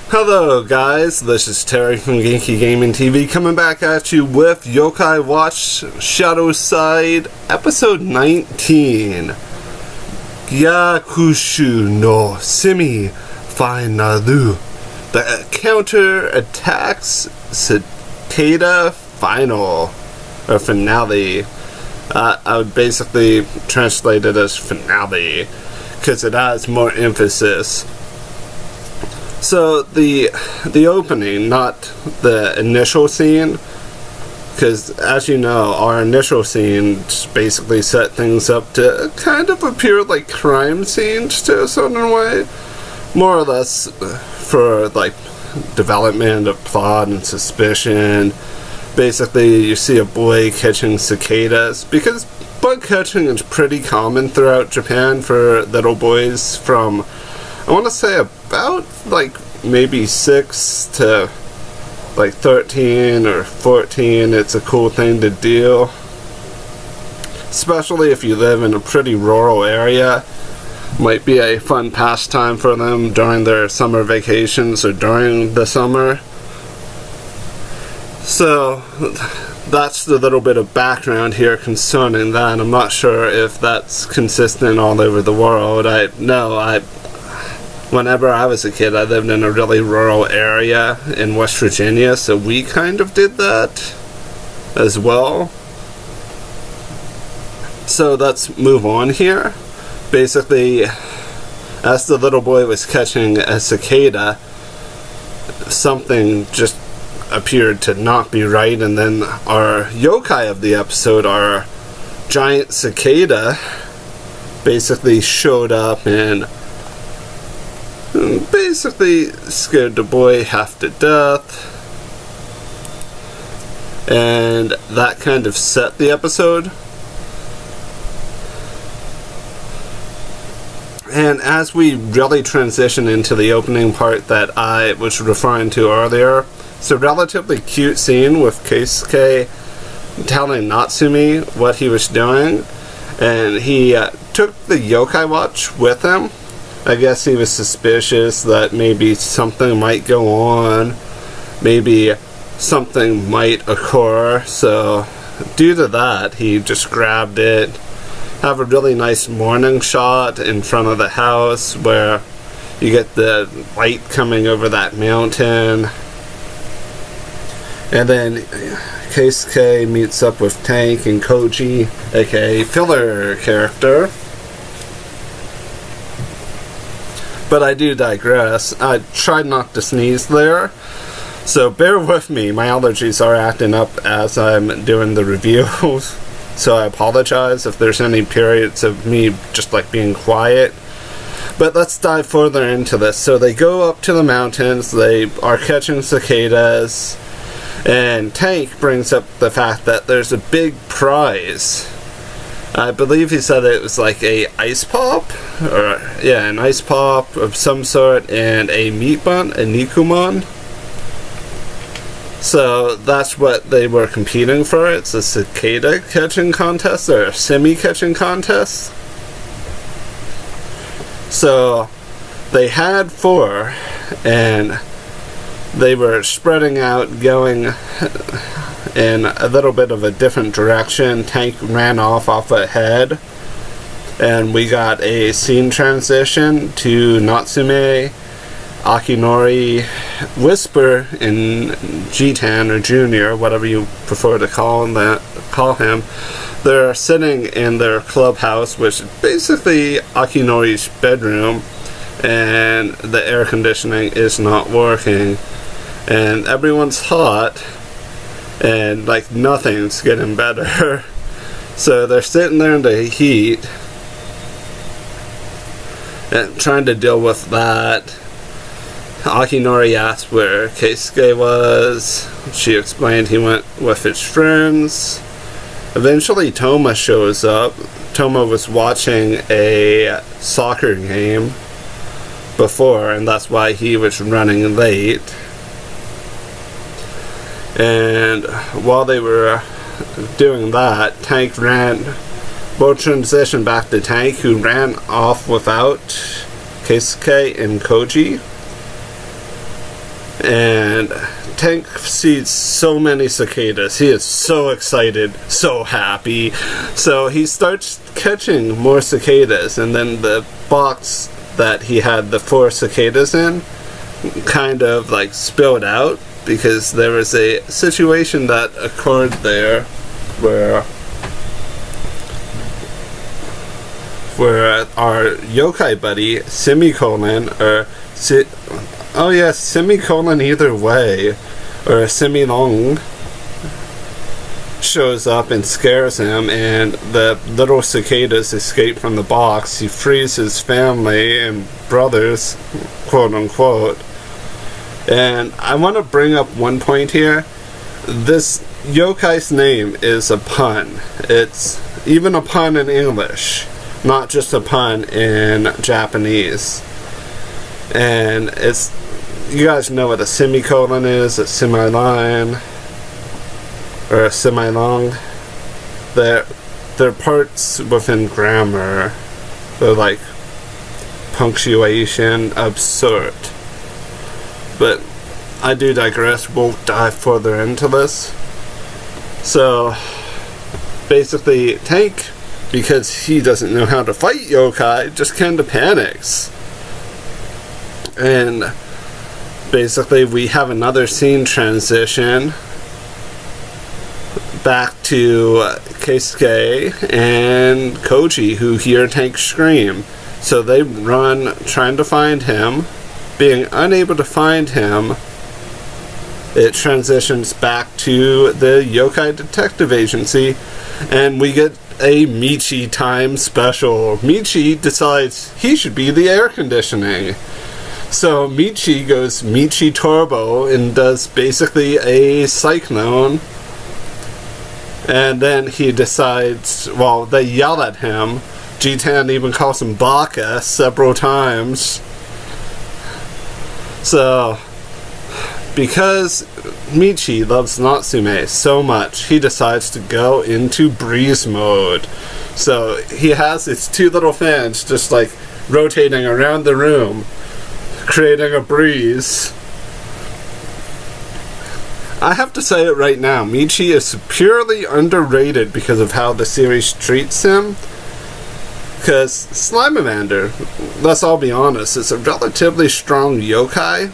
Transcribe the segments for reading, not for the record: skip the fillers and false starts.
Hello guys, this is Terry from Genki Gaming TV coming back at you with Yokai Watch ShadowSide episode 19. Gyakushu no Simi Finalu. The counter attacks Cicada final or finale. I would basically translate it as finale because it has more emphasis. So the opening, not the initial scene, because as you know, our initial scene basically set things up to kind of appear like crime scenes to a certain way, more or less for like development of plot and suspicion. Basically, you see a boy catching cicadas, because bug catching is pretty common throughout Japan for little boys from, I want to say, about like maybe 6 to like 13 or 14. It's a cool thing to do, especially if you live in a pretty rural area. Might be a fun pastime for them during their summer vacations or during the summer. So that's the little bit of background here concerning that. I'm not sure if that's consistent all over the world. Whenever I was a kid, I lived in a really rural area in West Virginia, so we kind of did that as well. So let's move on here. Basically, as the little boy was catching a cicada, something just appeared to not be right, and then our yokai of the episode, our giant cicada, basically showed up and basically scared the boy half to death, and that kind of set the episode. And as we really transition into the opening part that I was referring to earlier, it's a relatively cute scene with Keisuke telling Natsumi what he was doing, and he took the yokai watch with him. I guess he was suspicious that maybe something might go on, maybe something might occur, so due to that, he just grabbed it. Have a really nice morning shot in front of the house where you get the light coming over that mountain. And then Keisuke meets up with Tank and Koji, aka filler character. But I do digress. I tried not to sneeze there, so bear with me. My allergies are acting up as I'm doing the review, so I apologize if there's any periods of me just like being quiet. But let's dive further into this. So they go up to the mountains, they are catching cicadas, and Tank brings up the fact that there's a big prize. I believe he said it was like a ice pop, or yeah, an ice pop of some sort, and a meat bun, a nikuman. So that's what they were competing for. It's a cicada catching contest, or a semi catching contest. So they had 4, and they were spreading out, going in a little bit of a different direction. Tank ran off ahead, and we got a scene transition to Natsume, Akinori, Whisper, and Jitan, or Junior, whatever you prefer to call him. They're sitting in their clubhouse, which is basically Akinori's bedroom, and the air conditioning is not working, and everyone's hot, and like nothing's getting better. So they're sitting there in the heat and trying to deal with that. Akinori asked where Keisuke was. She explained he went with his friends. Eventually Toma shows up. Toma was watching a soccer game before, and that's why he was running late. And while they were doing that, Tank ran. We'll transition back to Tank, who ran off without Keisuke and Koji. And Tank sees so many cicadas. He is so excited, so happy. So he starts catching more cicadas, and then the box that he had the 4 cicadas in kind of like spilled out, because there was a situation that occurred there where our yokai buddy semicolon either way, or Semilong shows up and scares him, and the little cicadas escape from the box. He frees his family and brothers, quote unquote. And I want to bring up one point here. This yokai's name is a pun. It's even a pun in English, not just a pun in Japanese. And it's, you guys know what a semicolon is, a semi-line, or a semi-long. They're parts within grammar. They're like punctuation, absurd. But I do digress. We'll dive further into this. So basically, Tank, because he doesn't know how to fight yokai, just kind of panics. And basically we have another scene transition back to Keisuke and Koji, who hear Tank scream. So they run trying to find him. Being unable to find him, it transitions back to the Yokai Detective Agency, and we get a Michi time special. Michi decides he should be the air conditioning. So Michi goes Michi Turbo and does basically a cyclone. And then he decides, well, they yell at him. G-Tan even calls him Baka several times. So, because Michi loves Natsume so much, he decides to go into breeze mode. So he has his 2 little fans just like rotating around the room, creating a breeze. I have to say it right now, Michi is purely underrated because of how the series treats him. Because Slimeander, let's all be honest, is a relatively strong yokai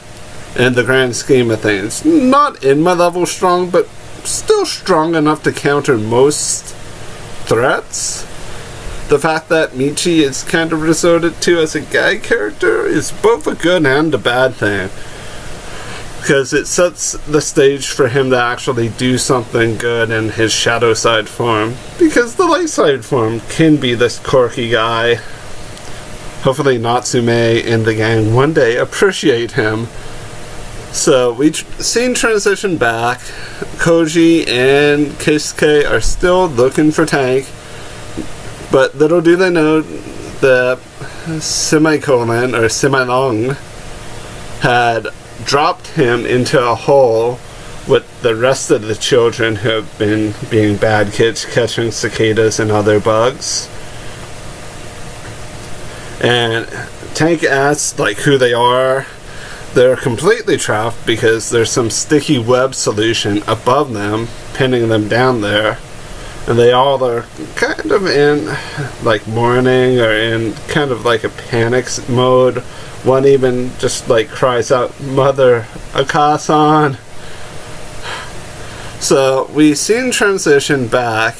in the grand scheme of things. Not Inma level strong, but still strong enough to counter most threats. The fact that Michi is kind of resorted to as a gag character is both a good and a bad thing, because it sets the stage for him to actually do something good in his shadow side form, because the light side form can be this quirky guy. Hopefully Natsume and the gang one day appreciate him. So we've seen transition back. Koji and Keisuke are still looking for Tank, but little do they know the semicolon or semi-long had dropped him into a hole with the rest of the children who have been being bad kids, catching cicadas and other bugs. And Tank asks like who they are. They're completely trapped because there's some sticky web solution above them, pinning them down there. And they all are kind of in like mourning, or in kind of like a panic mode. One even just like cries out, "Mother, Akasan." So we seen transition back.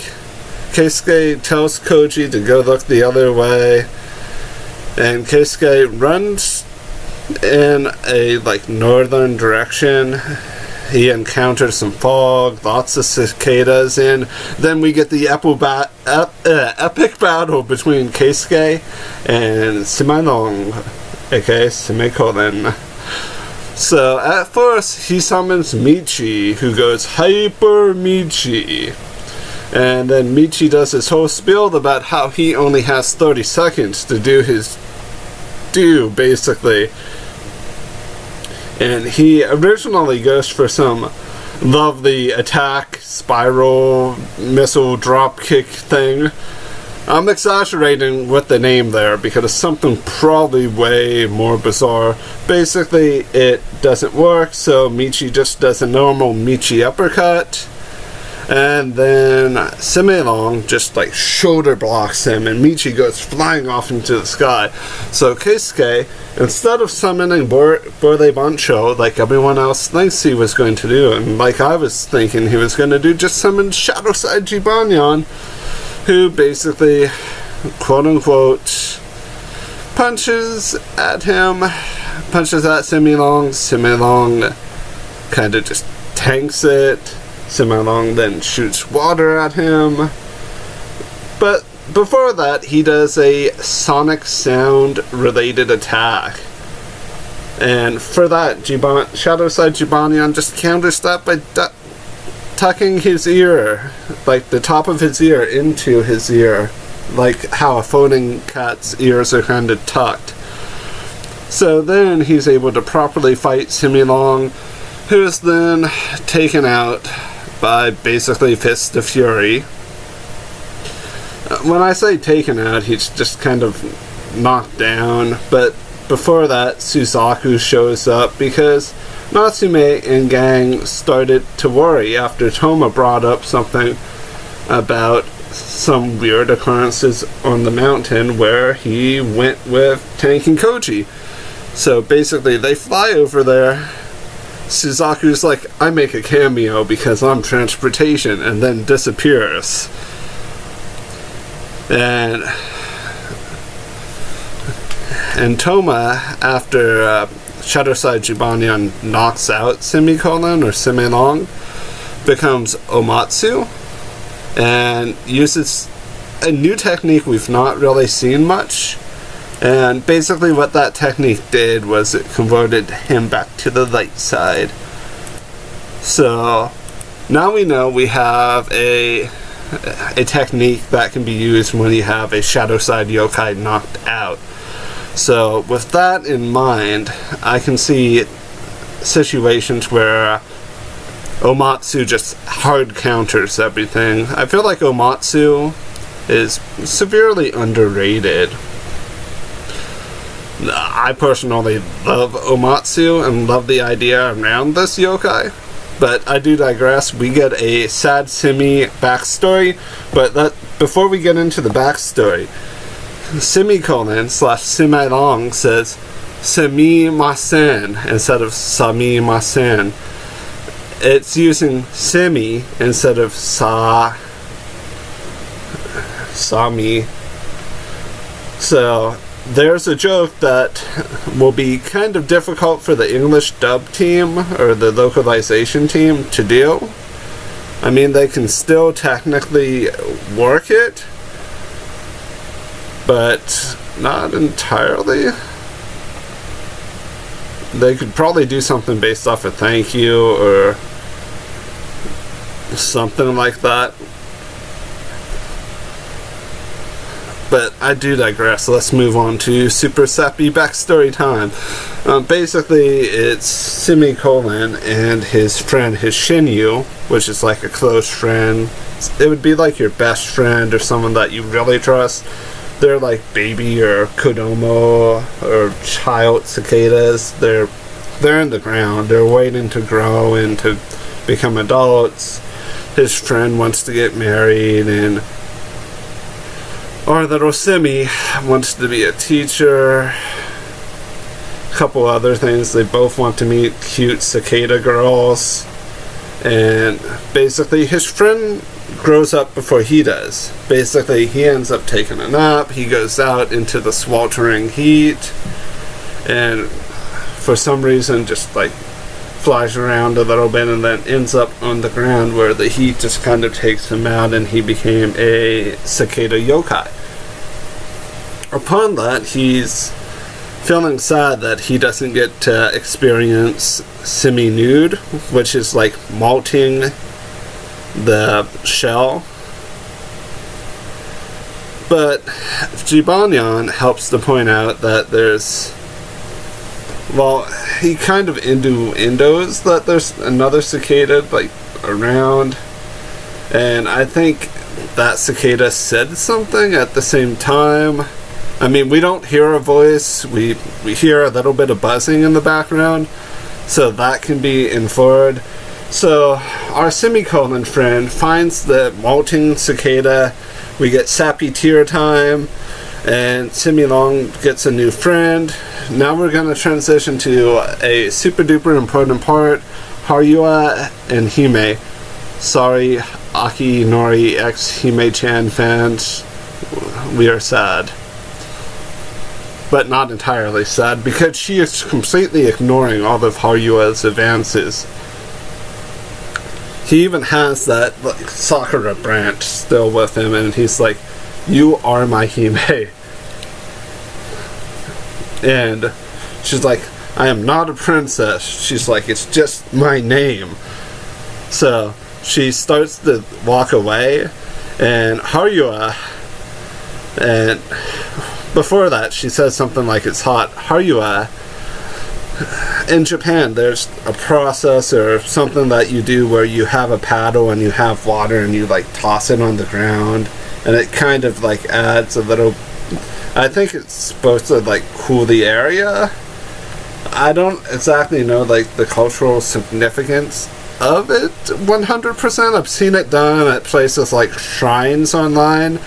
Keisuke tells Koji to go look the other way, and Keisuke runs in a like northern direction. He encounters some fog, lots of cicadas, and then we get the epic battle between Keisuke and Semi-long, aka Semicolon. So at first he summons Michi, who goes Hyper Michi. And then Michi does his whole spiel about how he only has 30 seconds to do his due, basically. And he originally goes for some lovely attack, spiral, missile drop kick thing. I'm exaggerating with the name there because it's something probably way more bizarre. Basically, it doesn't work, so Michi just does a normal Michi uppercut. And then Similong just like shoulder blocks him, and Michi goes flying off into the sky. So Keisuke, instead of summoning Bore Bancho like everyone else thinks he was going to do, and like I was thinking he was going to do, just summon ShadowSide Jibanyan, who basically, quote unquote, punches at Similong. Similong kind of just tanks it. Similong then shoots water at him. But before that, he does a sonic sound related attack. And for that, ShadowSide Jibanyan just counters that by tucking his ear, like the top of his ear, into his ear, like how a phoning cat's ears are kind of tucked. So then he's able to properly fight Similong, who is then taken out by basically Fist of Fury. When I say taken out, he's just kind of knocked down, but before that, Suzaku shows up because Natsume and gang started to worry after Toma brought up something about some weird occurrences on the mountain where he went with tanking Koji. So basically, they fly over there. Suzaku's like, I make a cameo because I'm transportation, and then disappears. And Toma, after ShadowSide Jibanyan knocks out Similong, becomes Omatsu, and uses a new technique we've not really seen much. And basically what that technique did was it converted him back to the light side. So now we know we have a technique that can be used when you have a ShadowSide yokai knocked out. So with that in mind, I can see situations where Omatsu just hard counters everything. I feel like Omatsu is severely underrated. I personally love Omatsu and love the idea around this yokai, but I do digress. We get a sad Simi backstory, but before we get into the backstory, Similong says Simi-masen instead of Sami-masen. It's using Simi instead of Sami. So there's a joke that will be kind of difficult for the English dub team or the localization team to do. I mean, they can still technically work it, but not entirely. They could probably do something based off of thank you or something like that. But I do digress. Let's move on to Super Sappy backstory time. Basically, it's Semicolon and his friend, his Shinyu, which is like a close friend. It would be like your best friend or someone that you really trust. They're like baby or Kodomo or child cicadas. They're in the ground. They're waiting to grow and to become adults. His friend wants to get married, and or little Simi wants to be a teacher. A couple other things. They both want to meet cute cicada girls. And basically his friend grows up before he does. Basically he ends up taking a nap. He goes out into the sweltering heat. And for some reason just like flies around a little bit and then ends up on the ground where the heat just kind of takes him out, and he became a cicada yokai. Upon that, he's feeling sad that he doesn't get to experience semi-nude, which is like malting the shell. But Jibanyan helps to point out that there's, well, he kind of innuendos that there's another cicada like around, and I think that Cicada said something at the same time. I mean, we don't hear a voice, we hear a little bit of buzzing in the background, so that can be inferred. So our semicolon friend finds the molting cicada, we get sappy tear time, and Similong gets a new friend. Now we're going to transition to a super duper important part, Haruya and Hime. Sorry, Aki Nori X Hime-chan fans, we are sad. But not entirely sad, because she is completely ignoring all of Haruya's advances. He even has that Sakura branch still with him, and he's like, "You are my Hime." And she's like, "I am not a princess." She's like, "It's just my name." So she starts to walk away, and Haruya, and before that she says something like, "It's hot." Haruya, in Japan there's a process or something that you do where you have a paddle and you have water and you like toss it on the ground, and it kind of like adds a little, I think it's supposed to like cool the area. I don't exactly know like the cultural significance of it 100%. I've seen it done at places like shrines online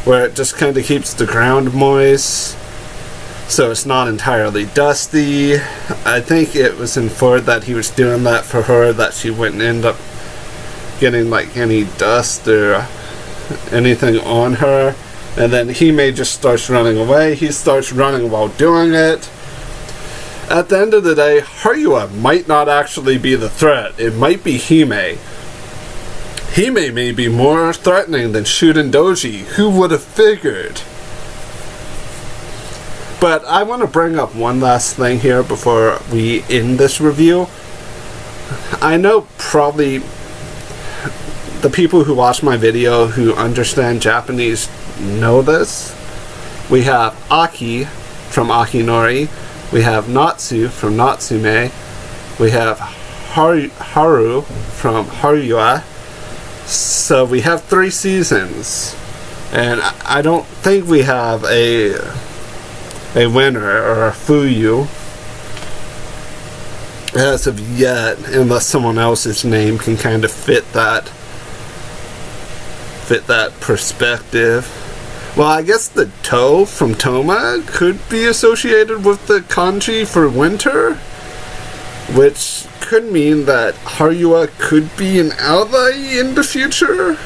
where it just kind of keeps the ground moist so it's not entirely dusty. I think it was inferred that he was doing that for her, that she wouldn't end up getting like any dust or anything on her. And then Hime just starts running away. He starts running while doing it. At the end of the day, Haruya might not actually be the threat. It might be Hime. Hime may be more threatening than Shuden Doji. Who would have figured? But I want to bring up one last thing here before we end this review. I know probably the people who watch my video who understand Japanese know this. We have Aki from Akinori. We have Natsu from Natsume. We have Haru from Haruya. So we have 3 seasons. And I don't think we have a winner or a Fuyu as of yet, unless someone else's name can kind of fit that perspective. Well, I guess the To from Toma could be associated with the kanji for winter, which could mean that Haruya could be an ally in the future,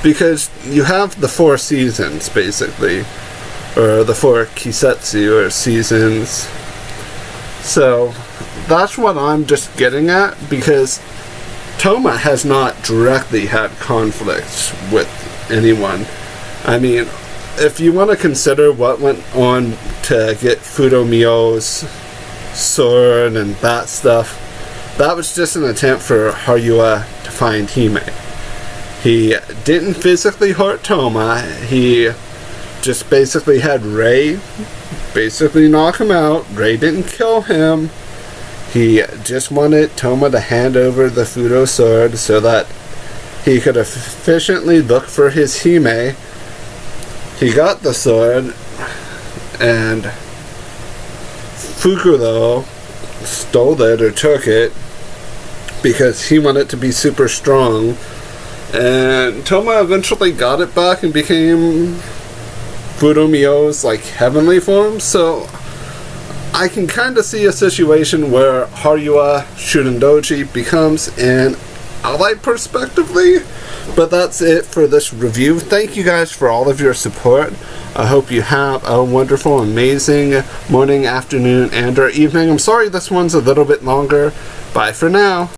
because you have the 4 seasons basically, or the 4 kisetsu or seasons. So that's what I'm just getting at, because Toma has not directly had conflicts with anyone. I mean, if you want to consider what went on to get Fudomio's sword and that stuff, that was just an attempt for Haruya to find Hime. He didn't physically hurt Toma. He just basically had Rei basically knock him out. Rei didn't kill him. He just wanted Toma to hand over the Fudo sword so that he could efficiently look for his Hime. He got the sword, and Fukudo stole it or took it because he wanted it to be super strong, and Toma eventually got it back and became Fudomio's like heavenly form. So I can kind of see a situation where Haruya Shudendoji becomes an ally prospectively. But that's it for this review. Thank you guys for all of your support. I hope you have a wonderful, amazing morning, afternoon, and or evening. I'm sorry this one's a little bit longer. Bye for now.